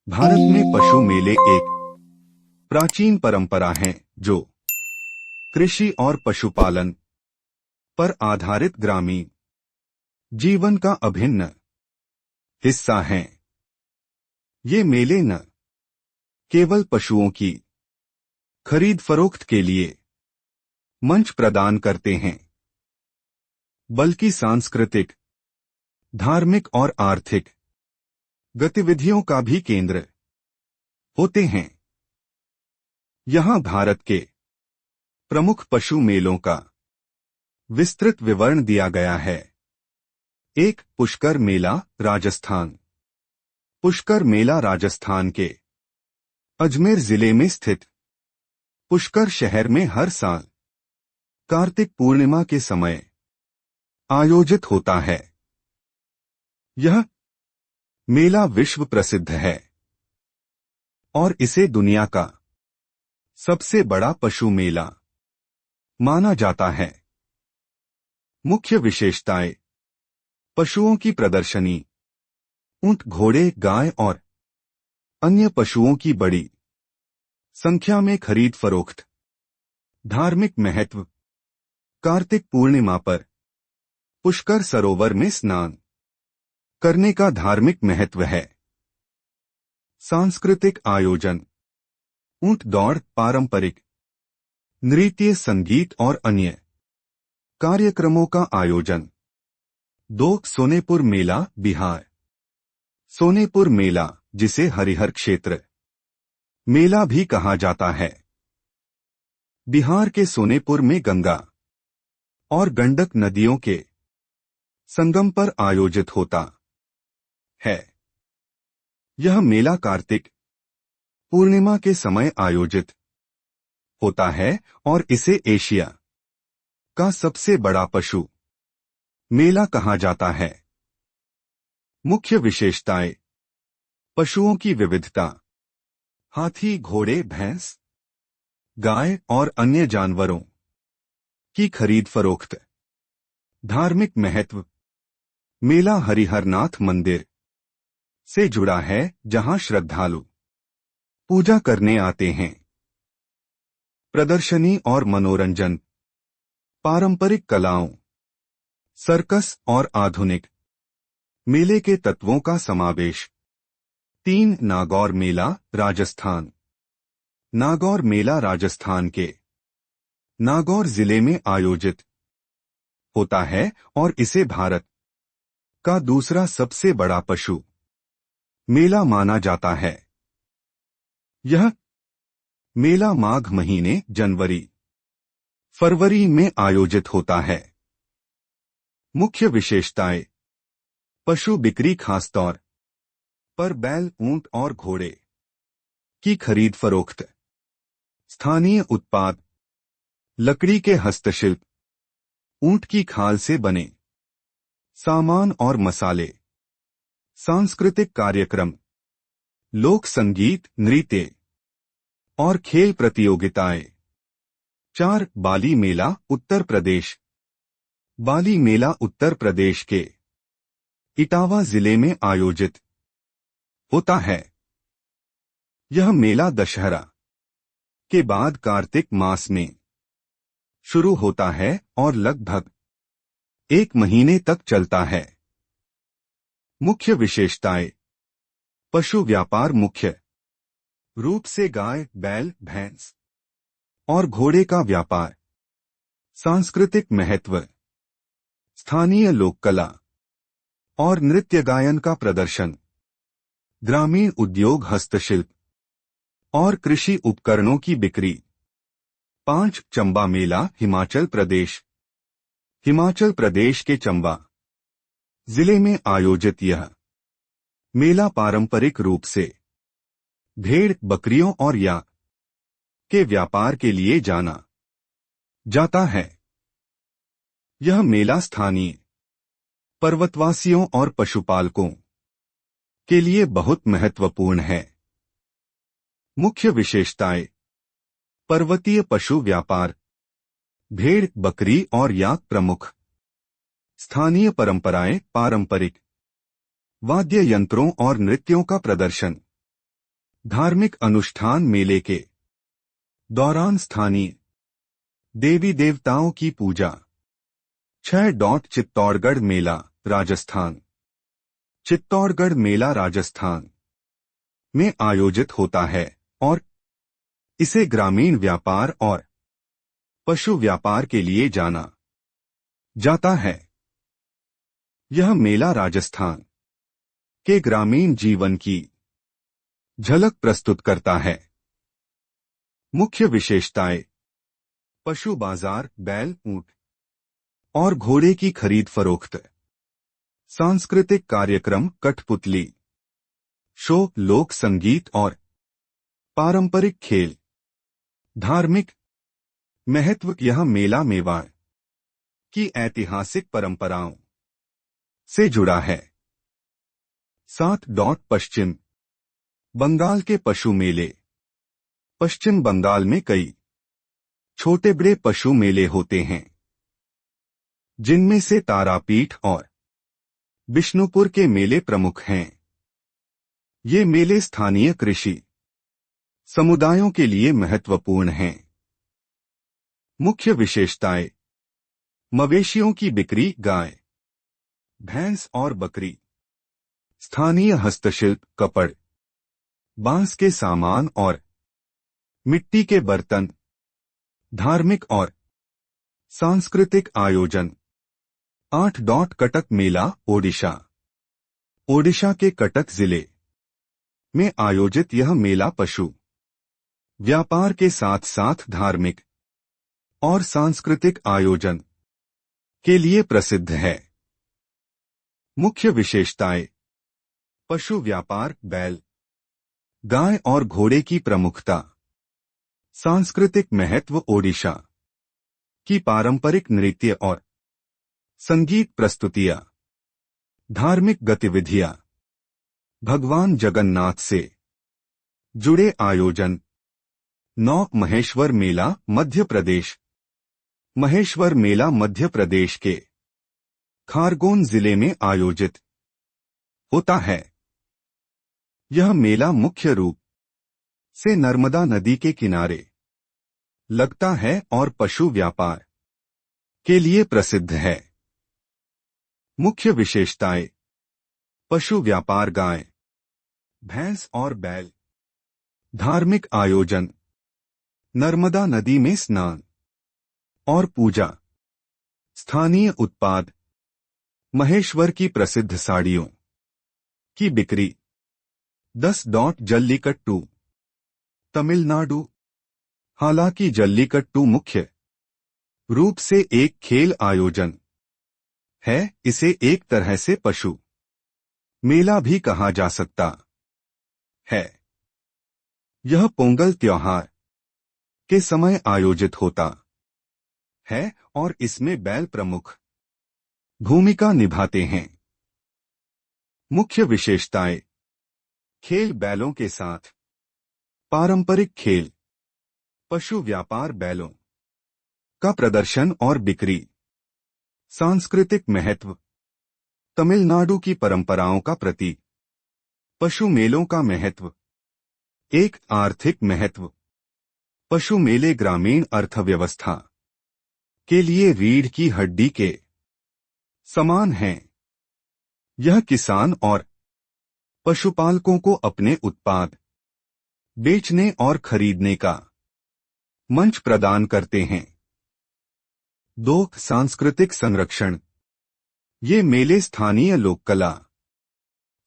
भारत में पशु मेले एक प्राचीन परंपरा है जो कृषि और पशुपालन पर आधारित ग्रामीण जीवन का अभिन्न हिस्सा है। ये मेले न केवल पशुओं की खरीद फरोख्त के लिए मंच प्रदान करते हैं, बल्कि सांस्कृतिक, धार्मिक और आर्थिक गतिविधियों का भी केंद्र होते हैं। यहां भारत के प्रमुख पशु मेलों का विस्तृत विवरण दिया गया है। एक, पुष्कर मेला, राजस्थान। पुष्कर मेला राजस्थान के अजमेर जिले में स्थित पुष्कर शहर में हर साल कार्तिक पूर्णिमा के समय आयोजित होता है। यह मेला विश्व प्रसिद्ध है और इसे दुनिया का सबसे बड़ा पशु मेला माना जाता है। मुख्य विशेषताएं: पशुओं की प्रदर्शनी, ऊंट, घोड़े, गाय और अन्य पशुओं की बड़ी संख्या में खरीद फरोख्त। धार्मिक महत्व: कार्तिक पूर्णिमा पर पुष्कर सरोवर में स्नान करने का धार्मिक महत्व है। सांस्कृतिक आयोजन: ऊंट दौड़, पारंपरिक नृत्य, संगीत और अन्य कार्यक्रमों का आयोजन। 2, सोनेपुर मेला, बिहार। सोनेपुर मेला, जिसे हरिहर क्षेत्र मेला भी कहा जाता है, बिहार के सोनेपुर में गंगा और गंडक नदियों के संगम पर आयोजित होता है। यह मेला कार्तिक पूर्णिमा के समय आयोजित होता है और इसे एशिया का सबसे बड़ा पशु मेला कहा जाता है। मुख्य विशेषताएं: पशुओं की विविधता, हाथी, घोड़े, भैंस, गाय और अन्य जानवरों की खरीद फरोख्त। धार्मिक महत्व: मेला हरिहरनाथ मंदिर से जुड़ा है, जहां श्रद्धालु पूजा करने आते हैं। प्रदर्शनी और मनोरंजन: पारंपरिक कलाओं, सर्कस और आधुनिक मेले के तत्वों का समावेश। 3, नागौर मेला, राजस्थान। नागौर मेला राजस्थान के नागौर जिले में आयोजित होता है और इसे भारत का दूसरा सबसे बड़ा पशु मेला माना जाता है। यह मेला माघ महीने, जनवरी फरवरी में आयोजित होता है। मुख्य विशेषताएं: पशु बिक्री, खासतौर पर बैल, ऊंट और घोड़े की खरीद फरोख्त। स्थानीय उत्पाद, लकड़ी के हस्तशिल्प, ऊंट की खाल से बने सामान और मसाले। सांस्कृतिक कार्यक्रम, लोक संगीत, नृत्य और खेल प्रतियोगिताएं। 4, बाली मेला, उत्तर प्रदेश। बाली मेला उत्तर प्रदेश के इटावा जिले में आयोजित होता है। यह मेला दशहरा के बाद कार्तिक मास में शुरू होता है और लगभग 1 महीने तक चलता है। मुख्य विशेषताएं: पशु व्यापार, मुख्य रूप से गाय, बैल, भैंस और घोड़े का व्यापार। सांस्कृतिक महत्व: स्थानीय लोक कला और नृत्य गायन का प्रदर्शन। ग्रामीण उद्योग, हस्तशिल्प और कृषि उपकरणों की बिक्री। 5, चंबा मेला, हिमाचल प्रदेश। हिमाचल प्रदेश के चंबा जिले में आयोजित यह मेला पारंपरिक रूप से भेड़, बकरियों और याक के व्यापार के लिए जाना जाता है। यह मेला स्थानीय पर्वतवासियों और पशुपालकों के लिए बहुत महत्वपूर्ण है। मुख्य विशेषताएं: पर्वतीय पशु व्यापार, भेड़, बकरी और याक प्रमुख। स्थानीय परंपराएं, पारंपरिक वाद्य यंत्रों और नृत्यों का प्रदर्शन। धार्मिक अनुष्ठान मेले के दौरान स्थानीय देवी देवताओं की पूजा। 6. चित्तौड़गढ़ मेला राजस्थान। चित्तौड़गढ़ मेला राजस्थान में आयोजित होता है और इसे ग्रामीण व्यापार और पशु व्यापार के लिए जाना जाता है। यह मेला राजस्थान के ग्रामीण जीवन की झलक प्रस्तुत करता है। मुख्य विशेषताएं: पशु बाजार, बैल, ऊंट और घोड़े की खरीद फरोख्त। सांस्कृतिक कार्यक्रम, कठपुतली शो, लोक संगीत और पारंपरिक खेल। धार्मिक महत्व, यह मेला मेवाड़ की ऐतिहासिक परंपराओं से जुड़ा है। 7. पश्चिम बंगाल के पशु मेले। पश्चिम बंगाल में कई छोटे बड़े पशु मेले होते हैं, जिनमें से तारापीठ और बिष्णुपुर के मेले प्रमुख हैं। ये मेले स्थानीय कृषि समुदायों के लिए महत्वपूर्ण हैं। मुख्य विशेषताएं: मवेशियों की बिक्री, गाय, भैंस और बकरी। स्थानीय हस्तशिल्प, कपड़, बांस के सामान और मिट्टी के बर्तन। धार्मिक और सांस्कृतिक आयोजन। 8. कटक मेला ओडिशा। ओडिशा के कटक जिले में आयोजित यह मेला पशु व्यापार के साथ साथ धार्मिक और सांस्कृतिक आयोजन के लिए प्रसिद्ध है। मुख्य विशेषताएं: पशु व्यापार, बैल, गाय और घोड़े की प्रमुखता। सांस्कृतिक महत्व, ओडिशा की पारंपरिक नृत्य और संगीत प्रस्तुतियां। धार्मिक गतिविधियां, भगवान जगन्नाथ से जुड़े आयोजन। 9. महेश्वर मेला मध्य प्रदेश। महेश्वर मेला मध्य प्रदेश के खारगोन जिले में आयोजित होता है। यह मेला मुख्य रूप से नर्मदा नदी के किनारे लगता है और पशु व्यापार के लिए प्रसिद्ध है। मुख्य विशेषताएं: पशु व्यापार, गाय, भैंस और बैल। धार्मिक आयोजन, नर्मदा नदी में स्नान और पूजा। स्थानीय उत्पाद, महेश्वर की प्रसिद्ध साड़ियों की बिक्री। 10. जल्लीकट्टू तमिलनाडु। हालांकि जल्लीकट्टू मुख्य रूप से एक खेल आयोजन है, इसे एक तरह से पशु मेला भी कहा जा सकता है। यह पोंगल त्योहार के समय आयोजित होता है और इसमें बैल प्रमुख भूमिका निभाते हैं। मुख्य विशेषताएं: खेल, बैलों के साथ पारंपरिक खेल। पशु व्यापार, बैलों का प्रदर्शन और बिक्री। सांस्कृतिक महत्व, तमिलनाडु की परंपराओं का प्रतीक। पशु मेलों का महत्व। एक, आर्थिक महत्व। पशु मेले ग्रामीण अर्थव्यवस्था के लिए रीढ़ की हड्डी के समान हैं। यह किसान और पशुपालकों को अपने उत्पाद बेचने और खरीदने का मंच प्रदान करते हैं। 2. सांस्कृतिक संरक्षण। ये मेले स्थानीय लोक कला,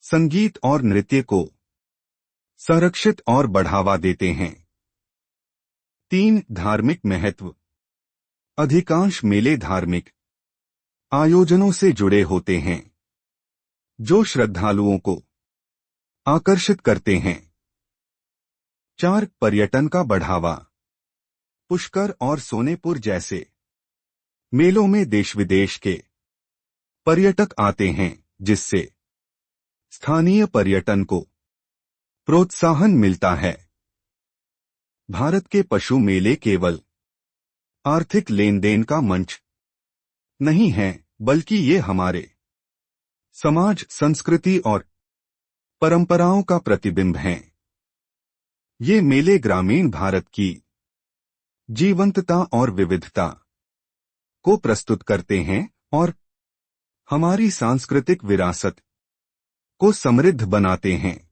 संगीत और नृत्य को संरक्षित और बढ़ावा देते हैं। 3. धार्मिक महत्व। अधिकांश मेले धार्मिक आयोजनों से जुड़े होते हैं, जो श्रद्धालुओं को आकर्षित करते हैं। 4. पर्यटन का बढ़ावा। पुष्कर और सोनेपुर जैसे मेलों में देश विदेश के पर्यटक आते हैं, जिससे स्थानीय पर्यटन को प्रोत्साहन मिलता है। भारत के पशु मेले केवल आर्थिक लेन देन का मंच नहीं है, बल्कि ये हमारे समाज, संस्कृति और परंपराओं का प्रतिबिंब हैं। ये मेले ग्रामीण भारत की जीवंतता और विविधता को प्रस्तुत करते हैं और हमारी सांस्कृतिक विरासत को समृद्ध बनाते हैं।